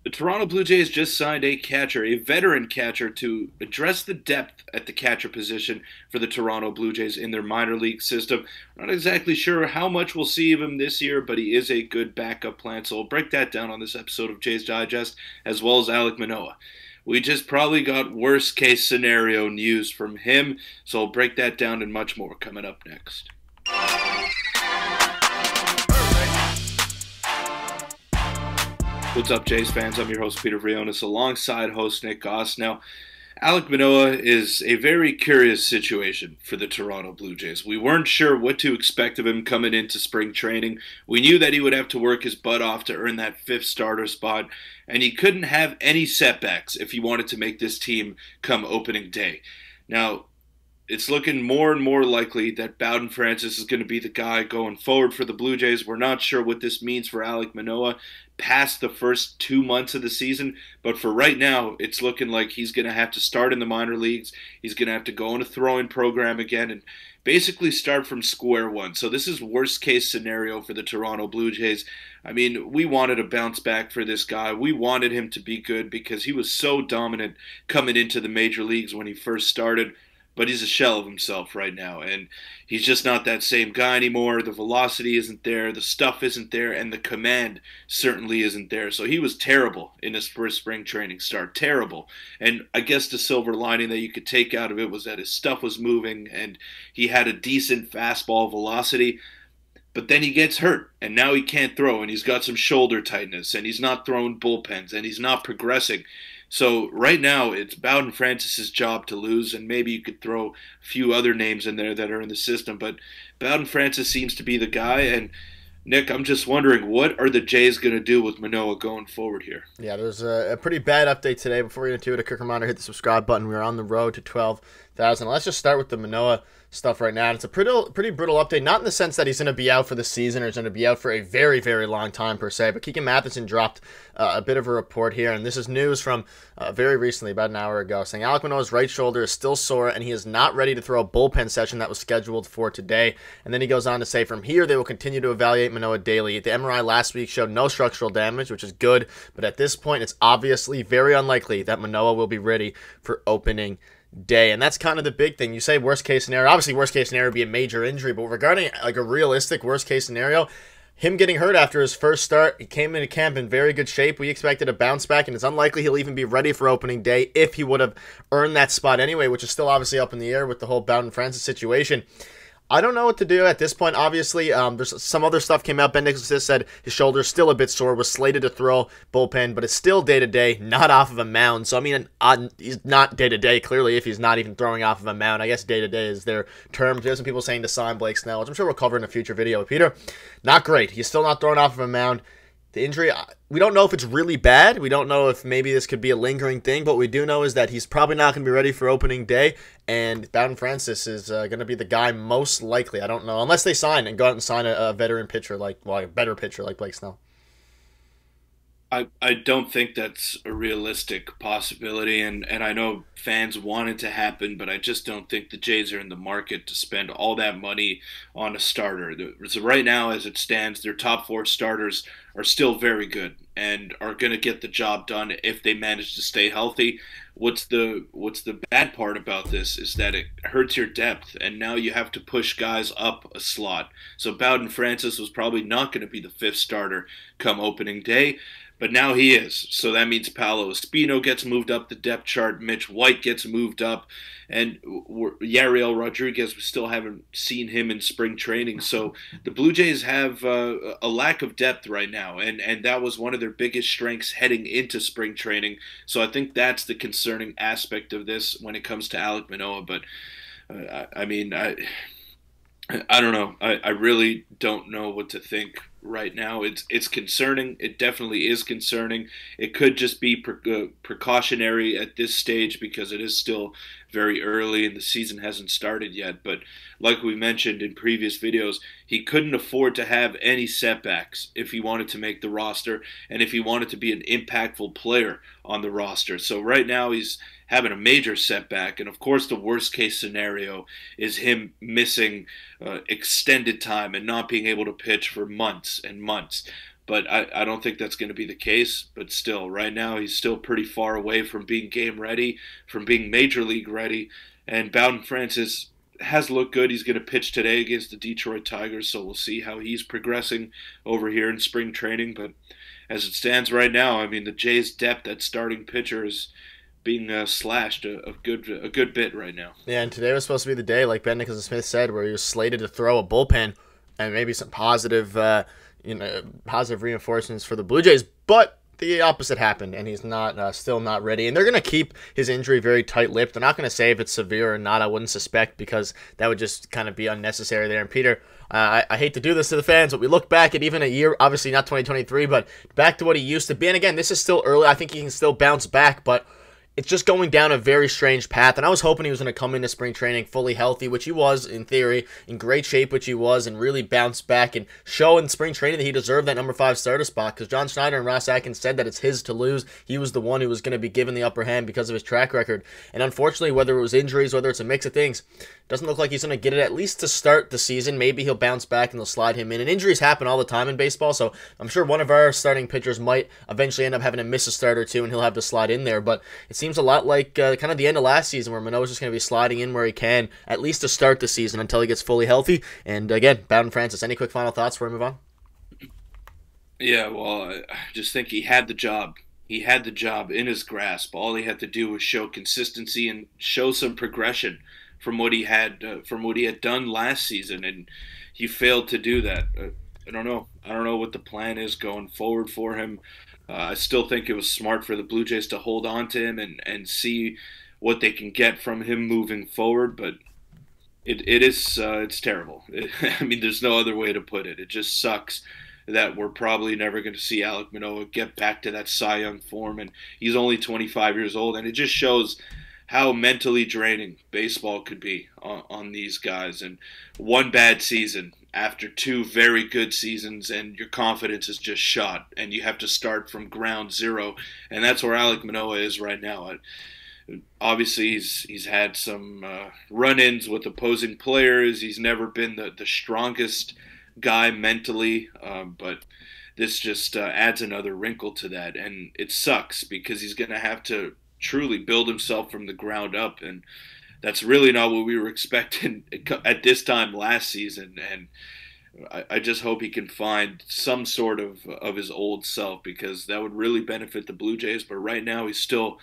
The Toronto Blue Jays just signed a catcher, a veteran catcher, to address the depth at the catcher position for the Toronto Blue Jays in their minor league system. Not exactly sure how much we'll see of him this year, but he is a good backup plan. So we'll break that down on this episode of Jays Digest, as well as Alek Manoah. We just probably got worst case scenario news from him, so we'll break that down and much more coming up next. What's up, Jays fans? I'm your host, Peter Vryonis, alongside host Nick Gosse. Now, Alek Manoah is a very curious situation for the Toronto Blue Jays. We weren't sure what to expect of him coming into spring training. We knew that he would have to work his butt off to earn that fifth starter spot, and he couldn't have any setbacks if he wanted to make this team come opening day. Now, it's looking more and more likely that Bowden Francis is going to be the guy going forward for the Blue Jays. We're not sure what this means for Alek Manoah past the first 2 months of the season, but for right now, it's looking like he's going to have to start in the minor leagues. He's going to have to go in a throwing program again and basically start from square one. So this is worst case scenario for the Toronto Blue Jays. I mean, we wanted a bounce back for this guy. We wanted him to be good because he was so dominant coming into the major leagues when he first started. But he's a shell of himself right now, and he's just not that same guy anymore. The velocity isn't there, the stuff isn't there, and the command certainly isn't there. So he was terrible in his first spring training start, terrible. And I guess the silver lining that you could take out of it was that his stuff was moving, and he had a decent fastball velocity. But then he gets hurt, and now he can't throw, and he's got some shoulder tightness, and he's not throwing bullpens, and he's not progressing. So right now, it's Bowden Francis's job to lose, and maybe you could throw a few other names in there that are in the system. But Bowden Francis seems to be the guy, and Nick, I'm just wondering, what are the Jays going to do with Manoah going forward here? Yeah, there's a pretty bad update today. Before we get into it, a quick reminder, hit the subscribe button. We're on the road to 12,000. Let's just start with the Manoah stuff right now. It's a pretty brutal update, not in the sense that he's going to be out for the season or he's going to be out for a very, very long time per se, but Keegan Matheson dropped a bit of a report here, and this is news from very recently, about an hour ago, saying Alek Manoah's right shoulder is still sore and he is not ready to throw a bullpen session that was scheduled for today. And then he goes on to say, from here, they will continue to evaluate Manoah daily. The MRI last week showed no structural damage, which is good, but at this point, it's obviously very unlikely that Manoah will be ready for opening day. And that's kind of the big thing. You say worst case scenario. Obviously, worst case scenario would be a major injury, but regarding like a realistic worst case scenario, him getting hurt after his first start, he came into camp in very good shape. We expected a bounce back, and it's unlikely he'll even be ready for opening day if he would have earned that spot anyway, which is still obviously up in the air with the whole Bowden Francis situation. I don't know what to do at this point. Obviously, there's some other stuff came out. Ben Nicholson said his shoulder is still a bit sore, was slated to throw bullpen, but it's still day-to-day, not off of a mound. So, I mean, he's not day-to-day, clearly, if he's not even throwing off of a mound. I guess day-to-day is their term. There's some people saying to sign Blake Snell, which I'm sure we'll cover in a future video. But Peter, not great. He's still not throwing off of a mound. The injury, we don't know if it's really bad. We don't know if maybe this could be a lingering thing. But what we do know is that he's probably not going to be ready for opening day. And Bowden Francis is going to be the guy most likely. I don't know. Unless they sign and go out and sign a veteran pitcher, a better pitcher like Blake Snell. I don't think that's a realistic possibility, and I know fans want it to happen, but I just don't think the Jays are in the market to spend all that money on a starter. So right now, as it stands, their top four starters are still very good and are going to get the job done if they manage to stay healthy. What's the bad part about this is that it hurts your depth, and now you have to push guys up a slot. So Bowden Francis was probably not going to be the fifth starter come opening day, but now he is. So that means Paolo Espino gets moved up the depth chart, Mitch White gets moved up, and Yariel Rodriguez, we still haven't seen him in spring training. So the Blue Jays have a lack of depth right now, and that was one of their biggest strengths heading into spring training. So I think that's the concerning aspect of this when it comes to Alek Manoah. But I don't know. I really don't know what to think right now. It's concerning. It definitely is concerning. It could just be precautionary at this stage because it is still very early and the season hasn't started yet. But like we mentioned in previous videos, he couldn't afford to have any setbacks if he wanted to make the roster and if he wanted to be an impactful player on the roster. So right now he's having a major setback, and of course the worst case scenario is him missing extended time and not being able to pitch for months and months. but I don't think that's going to be the case. But still, right now, he's still pretty far away from being game ready, from being major league ready. And Bowden Francis has looked good. He's going to pitch today against the Detroit Tigers, so we'll see how he's progressing over here in spring training. But as it stands right now, I mean, the Jays' depth at starting pitcher is being slashed a good bit right now. Yeah, and today was supposed to be the day, like Ben Nicholson Smith said, where he was slated to throw a bullpen and maybe some positive reinforcements for the Blue Jays, but the opposite happened, and he's not still not ready. And they're going to keep his injury very tight-lipped. They're not going to say if it's severe or not. I wouldn't suspect, because that would just kind of be unnecessary there. And Peter, I hate to do this to the fans, but we look back at even a year, obviously not 2023, but back to what he used to be. And again, this is still early. I think he can still bounce back, but it's just going down a very strange path, and I was hoping he was going to come into spring training fully healthy, which he was in theory, in great shape, which he was, and really bounce back and show in spring training that he deserved that number 5 starter spot, because John Schneider and Ross Atkins said that it's his to lose. He was the one who was going to be given the upper hand because of his track record, and unfortunately, whether it was injuries, whether it's a mix of things, doesn't look like he's going to get it at least to start the season. Maybe he'll bounce back and they'll slide him in, and injuries happen all the time in baseball, so I'm sure one of our starting pitchers might eventually end up having to miss a start or two, and he'll have to slide in there, but it seems a lot like kind of the end of last season, where Manoah's just going to be sliding in where he can, at least to start the season until he gets fully healthy. And again, Bowden Francis, any quick final thoughts before we move on? Yeah, well, I just think he had the job. He had the job in his grasp. All he had to do was show consistency and show some progression from what he had done last season, and he failed to do that. I don't know. I don't know what the plan is going forward for him. I still think it was smart for the Blue Jays to hold on to him and see what they can get from him moving forward, but it's terrible. I mean, there's no other way to put it. It just sucks that we're probably never going to see Alek Manoah get back to that Cy Young form, and he's only 25 years old, and it just shows how mentally draining baseball could be on these guys. And one bad season after 2 very good seasons, and your confidence is just shot, and you have to start from ground zero, and that's where Alek Manoah is right now. Obviously, he's had some run-ins with opposing players. He's never been the strongest guy mentally, but this just adds another wrinkle to that, and it sucks because he's going to have to truly build himself from the ground up, and that's really not what we were expecting at this time last season. And I just hope he can find some sort of his old self, because that would really benefit the Blue Jays. But right now he's still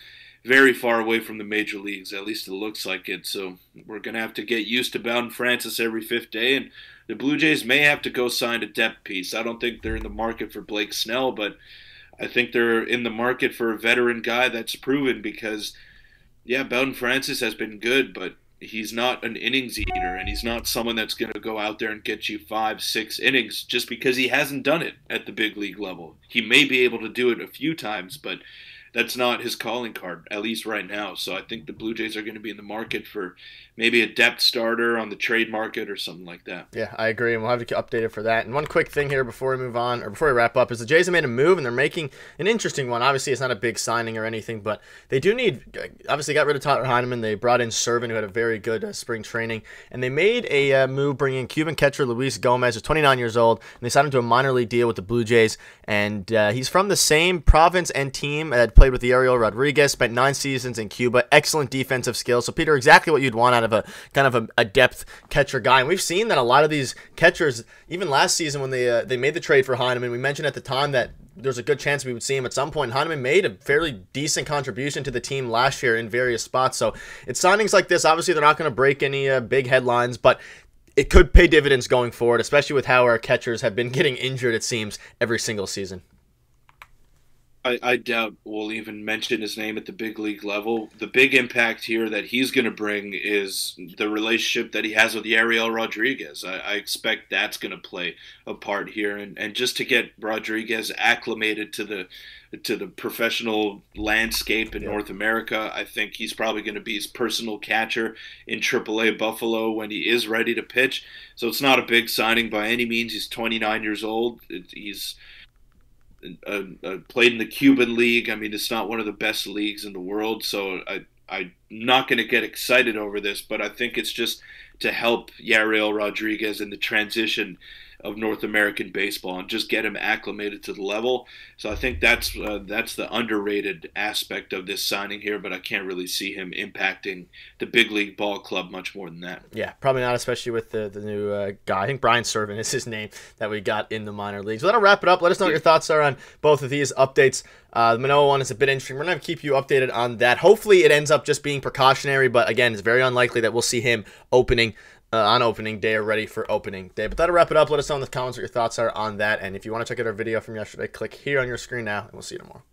very far away from the major leagues, at least it looks like it. So we're going to have to get used to Bowden Francis every 5th day, and the Blue Jays may have to go sign a depth piece. I don't think they're in the market for Blake Snell, but I think they're in the market for a veteran guy that's proven, because, yeah, Bowden Francis has been good, but he's not an innings eater, and he's not someone that's going to go out there and get you 5-6 innings just because he hasn't done it at the big league level. He may be able to do it a few times, but that's not his calling card, at least right now. So I think the Blue Jays are going to be in the market for maybe a depth starter on the trade market or something like that. Yeah, I agree, and we'll have to update it for that. And one quick thing here before we move on, or before we wrap up, is the Jays have made a move, and they're making an interesting one. Obviously, it's not a big signing or anything, but they do need, obviously got rid of Tyler Heineman. They brought in Servin, who had a very good spring training, and they made a move bringing Cuban catcher Luis Gomez, who's 29 years old, and they signed him to a minor league deal with the Blue Jays, and he's from the same province and team that played with the Ariel Rodriguez, spent 9 seasons in Cuba, excellent defensive skills. So, Peter, exactly what you'd want out of a kind of a depth catcher guy. And we've seen that a lot of these catchers, even last season when they made the trade for Heineman, we mentioned at the time that there's a good chance we would see him at some point. Heineman made a fairly decent contribution to the team last year in various spots. So it's signings like this. Obviously, they're not going to break any big headlines, but it could pay dividends going forward, especially with how our catchers have been getting injured, it seems, every single season. I doubt we'll even mention his name at the big league level. The big impact here that he's going to bring is the relationship that he has with Ariel Rodriguez. I expect that's going to play a part here, and just to get Rodriguez acclimated to the professional landscape in North America, I think he's probably going to be his personal catcher in AAA Buffalo when he is ready to pitch. So it's not a big signing by any means. He's 29 years old. He's played in the Cuban League. I mean, it's not one of the best leagues in the world, so I'm not going to get excited over this, but I think it's just to help Yariel Rodriguez in the transition of North American baseball and just get him acclimated to the level. So I think that's the underrated aspect of this signing here, but I can't really see him impacting the big league ball club much more than that. Yeah, probably not, especially with the new guy. I think Brian Servant is his name that we got in the minor leagues. So that'll wrap it up. Let us know what your thoughts are on both of these updates. The Manoah one is a bit interesting. We're going to keep you updated on that. Hopefully it ends up just being precautionary, but again, it's very unlikely that we'll see him opening on opening day or ready for opening day. But that'll wrap it up. Let us know in the comments what your thoughts are on that. And if you want to check out our video from yesterday, click here on your screen now, and we'll see you tomorrow.